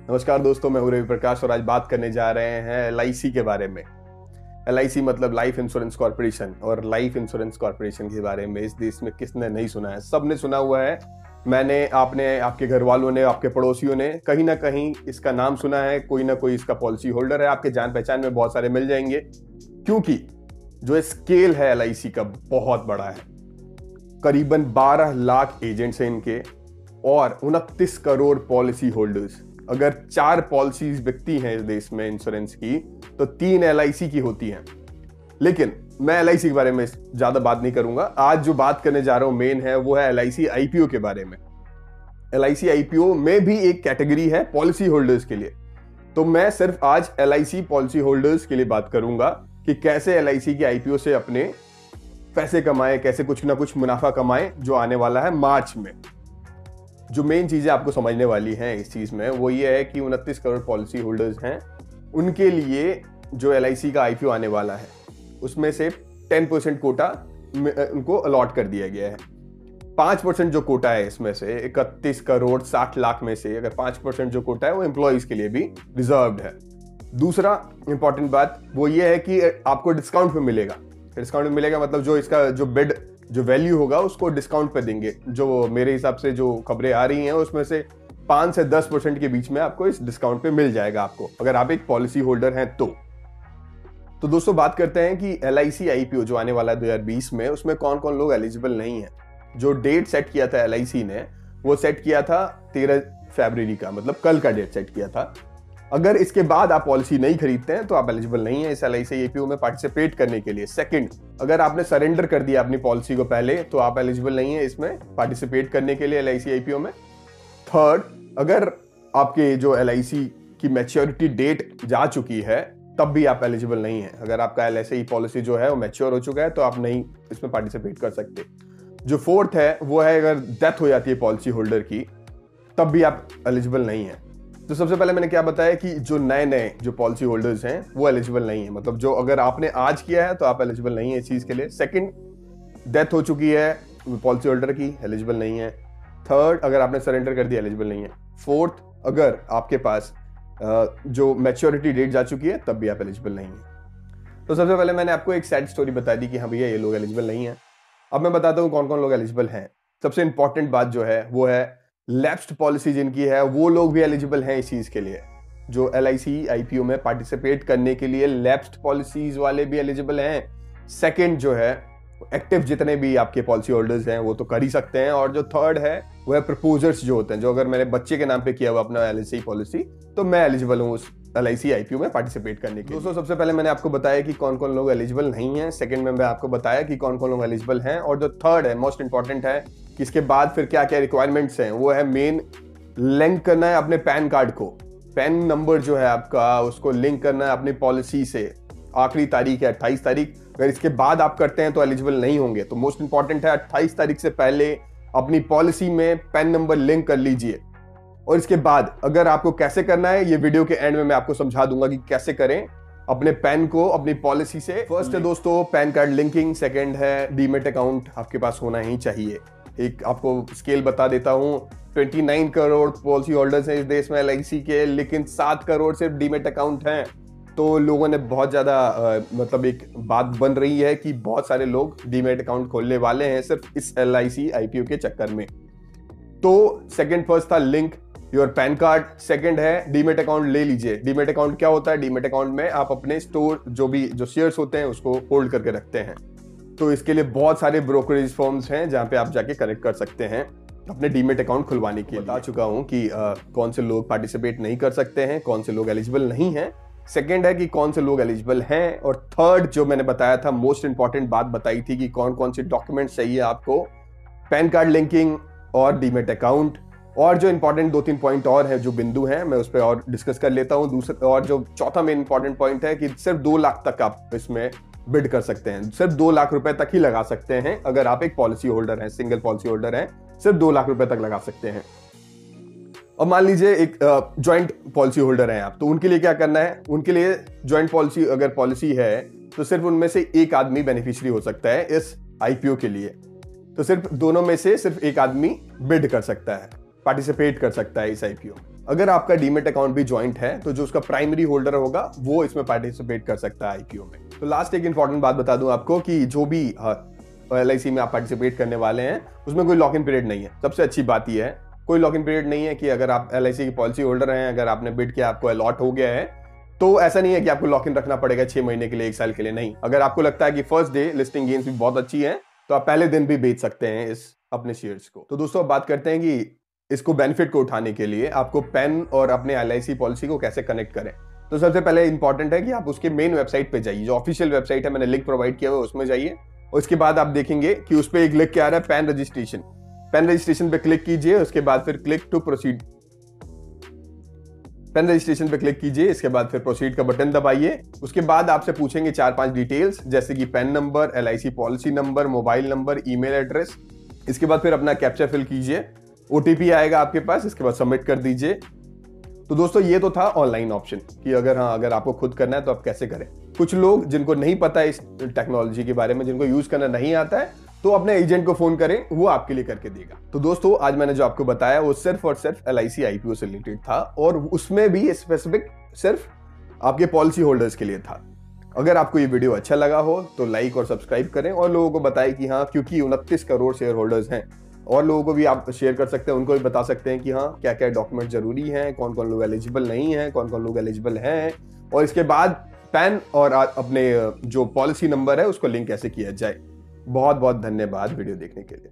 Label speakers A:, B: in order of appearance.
A: नमस्कार दोस्तों, मैं हूं रवि प्रकाश और आज बात करने जा रहे हैं एलआईसी के बारे में। एलआईसी मतलब लाइफ इंश्योरेंस कॉर्पोरेशन, और लाइफ इंश्योरेंस कॉर्पोरेशन के बारे में इस देश में किसने नहीं सुना है? सबने सुना हुआ है। मैंने, आपने, आपके घर वालों ने, आपके पड़ोसियों ने कहीं ना कहीं इसका नाम सुना है। कोई ना कोई इसका पॉलिसी होल्डर है। आपके जान पहचान में बहुत सारे मिल जाएंगे, क्योंकि जो स्केल है एलआईसी का बहुत बड़ा है। करीबन 12 लाख एजेंट्स हैं इनके और 29 करोड़ पॉलिसी होल्डर्स। अगर 4 पॉलिसीज बिकती हैं इस देश में इंश्योरेंस की, तो 3 एलआईसी की होती हैं। लेकिन मैं एलआईसी के बारे में ज्यादा बात नहीं करूंगा। आज जो बात करने जा रहा हूं मेन है वो है एलआईसी आईपीओ के बारे में। एलआईसी आईपीओ में भी एक कैटेगरी है पॉलिसी होल्डर्स के लिए। तो मैं सिर्फ आज एलआईसी पॉलिसी होल्डर्स के लिए बात करूंगा कि कैसे एलआईसी के आईपीओ से अपने पैसे कमाएं, कैसे कुछ ना कुछ मुनाफा कमाएं, जो आने वाला है मार्च में। जो मेन चीजें आपको समझने वाली हैं इस चीज में वो ये है कि 29 करोड़ पॉलिसी होल्डर्स हैं, उनके लिए जो एलआईसी का आईपीओ आने वाला है उसमें से 10% कोटा उनको अलॉट कर दिया गया है। 5% जो कोटा है इसमें से 31 करोड़ 60 लाख में से, अगर 5% जो कोटा है वो एम्प्लॉइज के लिए भी रिजर्व्ड है। दूसरा इंपॉर्टेंट बात वो ये है कि आपको डिस्काउंट पे मिलेगा। डिस्काउंट में मिलेगा मतलब जो इसका जो बिड जो वैल्यू होगा उसको डिस्काउंट पे देंगे। जो मेरे हिसाब से जो खबरें आ रही हैं उसमें से 5 से 10% के बीच में आपको इस डिस्काउंट पे मिल जाएगा, आपको अगर आप एक पॉलिसी होल्डर हैं तो दोस्तों बात करते हैं कि एलआईसी आईपीओ जो आने वाला है 2020 में, उसमें कौन कौन लोग एलिजिबल नहीं है। जो डेट सेट किया था एलआईसी ने, वो सेट किया था 13 फरवरी का, मतलब कल का डेट सेट किया था। अगर इसके बाद आप पॉलिसी नहीं खरीदते हैं तो आप एलिजिबल नहीं है इस एलआईसी आईपीओ में पार्टिसिपेट करने के लिए। सेकंड, अगर आपने सरेंडर कर दिया अपनी पॉलिसी को पहले तो आप एलिजिबल नहीं है इसमें पार्टिसिपेट करने के लिए एलआईसी आईपीओ में। थर्ड, अगर आपके जो एलआईसी की मैच्योरिटी डेट जा चुकी है तब भी आप एलिजिबल नहीं है। अगर आपका एलआईसी पॉलिसी जो है वो मैच्योर हो चुका है तो आप नहीं इसमें पार्टिसिपेट कर सकते। जो फोर्थ है वो है अगर डेथ हो जाती है पॉलिसी होल्डर की तब भी आप एलिजिबल नहीं है। तो सबसे पहले मैंने क्या बताया कि जो नए जो पॉलिसी होल्डर्स हैं वो एलिजिबल नहीं है, मतलब जो अगर आपने आज किया है तो आप एलिजिबल नहीं है इस चीज के लिए। सेकंड, डेथ हो चुकी है पॉलिसी होल्डर की, एलिजिबल नहीं है। थर्ड, अगर आपने सरेंडर कर दिया, एलिजिबल नहीं है। फोर्थ, अगर आपके पास जो मैच्योरिटी डेट जा चुकी है तब भी आप एलिजिबल नहीं है। तो सबसे पहले मैंने आपको एक सैड स्टोरी बता दी कि हाँ भैया ये लोग एलिजिबल नहीं है। अब मैं बताता हूँ कौन कौन लोग एलिजिबल हैं। सबसे इंपॉर्टेंट बात जो है वो है लैप्स्ड पॉलिसी जिनकी है वो लोग भी एलिजिबल हैं इस चीज के लिए। जो एलआईसी आईपीओ में पार्टिसिपेट करने के लिए लैप्स्ड पॉलिसीज वाले भी एलिजिबल हैं। सेकंड जो है एक्टिव जितने भी आपके पॉलिसी होल्डर्स हैं वो तो कर ही सकते हैं। और जो थर्ड है वो है प्रपोजर्स जो होते हैं, जो अगर मैंने बच्चे के नाम पे किया हुआ अपना एलआईसी पॉलिसी तो मैं एलिजिबल हूँ उस एलआईसी आईपीओ में पार्टिसिपेट करने के लिए। दोस्तों सबसे पहले मैंने आपको बताया कि कौन कौन लोग एलिजिबल नहीं है। सेकंड में मैं आपको बताया कि कौन कौन लोग एलिजिबल हैं। और जो थर्ड है मोस्ट इंपॉर्टेंट है कि इसके बाद फिर क्या क्या रिक्वायरमेंट्स हैं, वो है मेन लिंक करना है अपने पैन कार्ड को। पैन नंबर जो है आपका उसको लिंक करना है अपनी पॉलिसी से। आखिरी तारीख है 28 तारीख। अगर इसके बाद आप करते हैं तो एलिजिबल नहीं होंगे। तो मोस्ट इंपॉर्टेंट है 28 तारीख से पहले अपनी पॉलिसी में पैन नंबर लिंक कर लीजिए। और इसके बाद अगर आपको कैसे करना है ये वीडियो के एंड में मैं आपको समझा दूंगा कि कैसे करें अपने पैन को अपनी पॉलिसी से। फर्स्ट है दोस्तों पैन कार्ड लिंकिंग। सेकंड है डीमेट अकाउंट आपके पास होना ही चाहिए। एक आपको स्केल बता देता हूं, 29 करोड़ पॉलिसी होल्डर्स हैं इस देश में एलआईसी के, लेकिन 7 करोड़ सिर्फ डीमेट अकाउंट हैं। तो लोगों ने बहुत ज्यादा मतलब एक बात बन रही है कि बहुत सारे लोग डीमेट अकाउंट खोलने वाले हैं सिर्फ इस एलआईसी आईपीओ के चक्कर में। तो सेकंड फर्स्ट था link your pan card. Second है डीमेट अकाउंट ले लीजिए। डीमेट अकाउंट क्या होता है? डीमेट अकाउंट में आप अपने स्टोर जो शेयर्स होते हैं उसको होल्ड करके रखते हैं। तो इसके लिए बहुत सारे ब्रोकरेज फर्म्स हैं जहां पे आप जाके कनेक्ट कर सकते हैं अपने डीमेट अकाउंट खुलवाने के लिए। बता चुका हूं कि कौन से लोग पार्टिसिपेट नहीं कर सकते हैं, कौन से लोग एलिजिबल नहीं हैं। सेकंड है कि कौन से लोग एलिजिबल हैं। और थर्ड जो मैंने बताया था, मोस्ट इंपॉर्टेंट बात बताई थी कि कौन कौन से डॉक्यूमेंट्स चाहिए आपको, पैन कार्ड लिंकिंग और डीमेट अकाउंट। और जो इंपॉर्टेंट 2-3 पॉइंट और है, जो बिंदु हैं, मैं उस पर और डिस्कस कर लेता हूं। दूसरा और जो चौथा मेन इंपॉर्टेंट पॉइंट है कि सिर्फ 2 लाख तक आप इसमें बिड कर सकते हैं। सिर्फ 2 लाख रुपए तक ही लगा सकते हैं। अगर आप एक पॉलिसी होल्डर हैं, सिंगल पॉलिसी होल्डर हैं, सिर्फ 2 लाख रुपए तक लगा सकते हैं। अब मान लीजिए एक ज्वाइंट पॉलिसी होल्डर हैं आप, तो उनके लिए क्या करना है? उनके लिए ज्वाइंट पॉलिसी अगर पॉलिसी है तो सिर्फ उनमें से एक आदमी बेनिफिशियरी हो सकता है इस आईपीओ के लिए। तो सिर्फ दोनों में से सिर्फ एक आदमी बिड कर सकता है, पार्टिसिपेट कर सकता है इस आईपीओ में। अगर आपका डीमेट अकाउंट भी ज्वाइंट है तो जो उसका प्राइमरी होल्डर होगा वो इसमें पार्टिसिपेट कर सकता है आईपीओ में। तो लास्ट एक इंपॉर्टेंट बात बता दूं आपको कि जो भी LIC में आप पार्टिसिपेट करने वाले हैं उसमें कोई लॉक इन पीरियड नहीं है। सबसे अच्छी बात यह है कोई लॉक इन पीरियड नहीं है कि अगर आप LIC की पॉलिसी होल्डर हैं, अगर आपने बिड किया, आपको अलॉट हो गया है, तो ऐसा नहीं है कि आपको लॉक इन रखना पड़ेगा 6 महीने के लिए, 1 साल के लिए। नहीं, अगर आपको लगता है कि फर्स्ट डे लिस्टिंग गेन्स भी बहुत अच्छी है तो आप पहले दिन भी बेच सकते हैं इस अपने शेयर्स को। तो दोस्तों अब बात करते हैं कि इसको बेनिफिट को उठाने के लिए आपको पेन और अपने LIC पॉलिसी को कैसे कनेक्ट करें। तो सबसे पहले इंपॉर्टेंट है कि आप उसके मेन वेबसाइट पे जाइए, जो ऑफिशियल वेबसाइट है, मैंने लिंक प्रोवाइड किया हुआ है, उसमें जाइए। और उसके बाद आप देखेंगे कि उस पर एक लिख के आ रहा है पैन रजिस्ट्रेशन। पेन रजिस्ट्रेशन पे क्लिक कीजिए, उसके बाद फिर click to proceed, PAN registration पे क्लिक कीजिए, इसके बाद फिर प्रोसीड का बटन दबाइए। उसके बाद आपसे पूछेंगे 4-5 डिटेल्स जैसे कि PAN number, LIC policy number, mobile number, email address. इसके बाद फिर अपना कैप्चा फिल कीजिए, OTP आएगा आपके पास, इसके बाद सबमिट कर दीजिए। तो दोस्तों ये तो था ऑनलाइन ऑप्शन कि अगर आपको खुद करना है तो आप कैसे करें। कुछ लोग जिनको नहीं पता है इस टेक्नोलॉजी के बारे में, जिनको यूज करना नहीं आता है, तो अपने एजेंट को फोन करें, वो आपके लिए करके देगा। तो दोस्तों आज मैंने जो आपको बताया वो सिर्फ और सिर्फ LIC IPO से रिलेटेड था, और उसमें भी स्पेसिफिक सिर्फ आपके पॉलिसी होल्डर्स के लिए था। अगर आपको ये वीडियो अच्छा लगा हो तो लाइक और सब्सक्राइब करें और लोगों को बताएं कि हाँ, क्योंकि 29 करोड़ शेयर होल्डर्स हैं, और लोगों को भी आप शेयर कर सकते हैं, उनको भी बता सकते हैं कि हाँ क्या क्या डॉक्यूमेंट जरूरी हैं, कौन कौन लोग एलिजिबल नहीं हैं, कौन कौन लोग एलिजिबल हैं, और इसके बाद पैन और अपने जो पॉलिसी नंबर है उसको लिंक कैसे किया जाए। बहुत बहुत धन्यवाद वीडियो देखने के लिए।